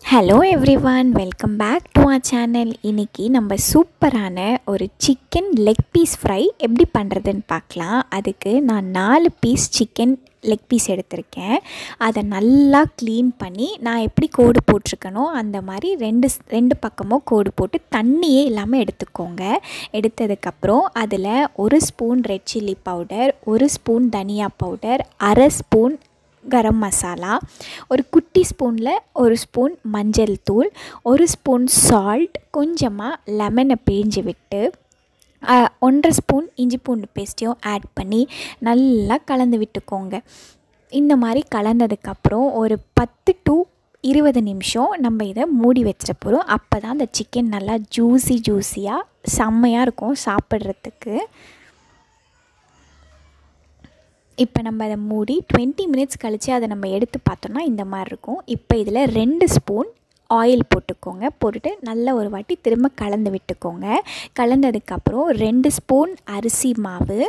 Hello everyone, welcome back to our channel. இன்றைக்கி நம்ம சூப்பரான ஒரு சிக்கன் லெக் பீஸ் ஃப்ரை எப்படி பண்ணுறதுன்னு பார்க்கலாம். அதுக்கு நான் 4 பீஸ் சிக்கன் லெக் பீஸ் எடுத்திருக்கேன். அதை நல்லா க்ளீன் பண்ணி நான் எப்படி கோடு போட்டிருக்கனோ அந்த மாதிரி ரெண்டு பக்கமும் கோடு போட்டு தண்ணியே இல்லாமல் எடுத்துக்கோங்க. எடுத்ததுக்கப்புறம் அதில் 1 spoon red chilli powder, 1 spoon தனியா பவுடர், அரை ஸ்பூன் கரம் மசாலா, ஒரு குட்டி ஸ்பூனில் 1 ஸ்பூன் மஞ்சள் தூள், 1 ஸ்பூன் சால்ட், கொஞ்சமாக லெமனை பிழிஞ்சு விட்டு 1.5 ஸ்பூன் இஞ்சி பூண்டு பேஸ்ட்டையும் ஆட் பண்ணி நல்லா கலந்து விட்டுக்கோங்க. இந்த மாதிரி கலந்ததுக்கப்புறம் ஒரு 10 to 20 நிமிஷம் நம்ம இதை மூடி வச்சிட போகிறோம். அப்போ தான் அந்த சிக்கன் நல்லா ஜூஸியாக செம்மையாக இருக்கும் சாப்பிட்றதுக்கு. இப்போ நம்ம அதை மூடி 20 மினிட்ஸ் கழித்து அதை நம்ம எடுத்து பார்த்தோன்னா இந்த மாதிரி இருக்கும். இப்போ இதில் 2 ஸ்பூன் ஆயில் போட்டுக்கோங்க. போட்டுட்டு நல்ல ஒரு வாட்டி திரும்ப கலந்து விட்டுக்கோங்க. கலந்ததுக்கப்புறம் 2 ஸ்பூன் அரிசி மாவு,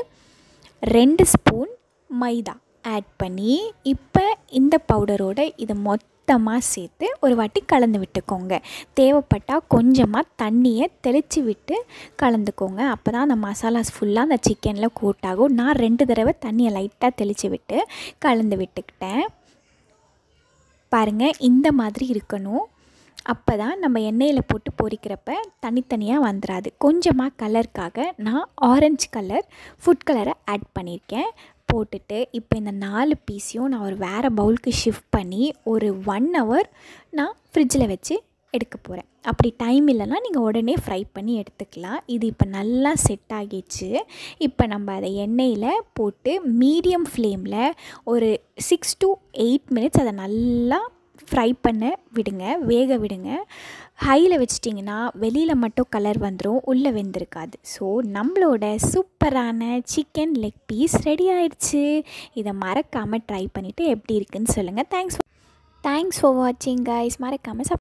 2 ஸ்பூன் மைதா ஆட் பண்ணி இப்போ இந்த பவுடரோடு இதை மொத்தமாக சேர்த்து ஒரு வாட்டி கலந்து விட்டுக்கோங்க. தேவைப்பட்டால் கொஞ்சமாக தண்ணியை தெளித்து விட்டு கலந்துக்கோங்க. அப்போ தான் அந்த மசாலாஸ் ஃபுல்லாக அந்த சிக்கனில் கோட் ஆகும். நான் 2 தடவை தண்ணியை லைட்டாக தெளித்து விட்டு கலந்து விட்டுக்கிட்டேன். பாருங்கள், இந்த மாதிரி இருக்கணும். அப்போ தான் நம்ம எண்ணெயில் போட்டு பொரிக்கிறப்ப தனித்தனியாக வந்துடாது. கொஞ்சமாக கலருக்காக நான் ஆரஞ்சு கலர் ஃபுட் கலரை ஆட் பண்ணியிருக்கேன். போட்டுட்டு இப்போ இந்த 4 பீஸையும் நான் ஒரு வேறு பவுலுக்கு ஷிஃப்ட் பண்ணி ஒரு 1 hour நான் ஃப்ரிட்ஜில் வச்சு எடுக்க போகிறேன். அப்படி டைம் இல்லைன்னா நீங்கள் உடனே ஃப்ரை பண்ணி எடுத்துக்கலாம். இது இப்போ நல்லா செட் ஆகிடுச்சு. இப்போ நம்ம அதை எண்ணெயில் போட்டு மீடியம் ஃப்ளேமில் ஒரு 6 to 8 மினிட்ஸ் அதை நல்லா ஃப்ரை பண்ண விடுங்க, வேக விடுங்க. ஹையில் வச்சிட்டிங்கன்னா வெளியில் மட்டும் கலர் வந்துடும், உள்ளே வெந்திருக்காது. ஸோ நம்மளோட சூப்பரான சிக்கன் லெக் பீஸ் ரெடி ஆயிடுச்சு. இதை மறக்காமல் ட்ரை பண்ணிவிட்டு எப்படி இருக்குன்னு சொல்லுங்கள். தேங்க்ஸ் ஃபார் வாட்சிங் கைஸ். மறக்காமல்